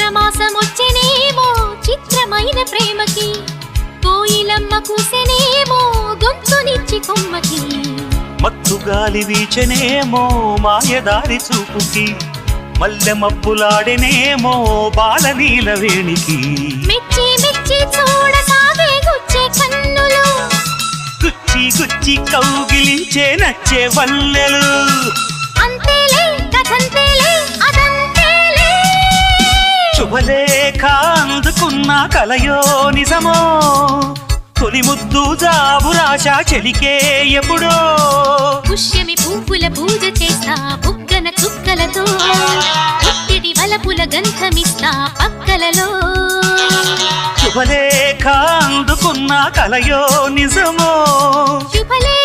చైత్రమాసమొచ్చెనేమో చిత్రమైన ప్రేమకి కోయిలమ్మ కూసెనేమో గొంతునిచ్చి కొమ్మకి మత్తు గాలి వీచెనేమో మాయదారి చూపుకి మల్లె మబ్బులాడెనేమో బాలనీల వేణికి మెచ్చి మెచ్చి చూడసాగే గుచ్చే కన్నులు గుచ్చి గుచ్చి కౌగిలించే నచ్చే వల్లెలు అంతేలే కథంతేలే అదంతేలే శుభలేఖ అందుకున్న కలయో నిజమో తొలి ముద్దు జాబురాశ చెలికే ఎప్పుడో పుష్యమి పువ్వుల పూజ చేస్తా బుగ్గన చుక్కలతో పుట్టిడి వలపుల గంధమిస్తా పక్కలలో శుభలేఖ అందుకున్న కలయో నిజమో శుభలే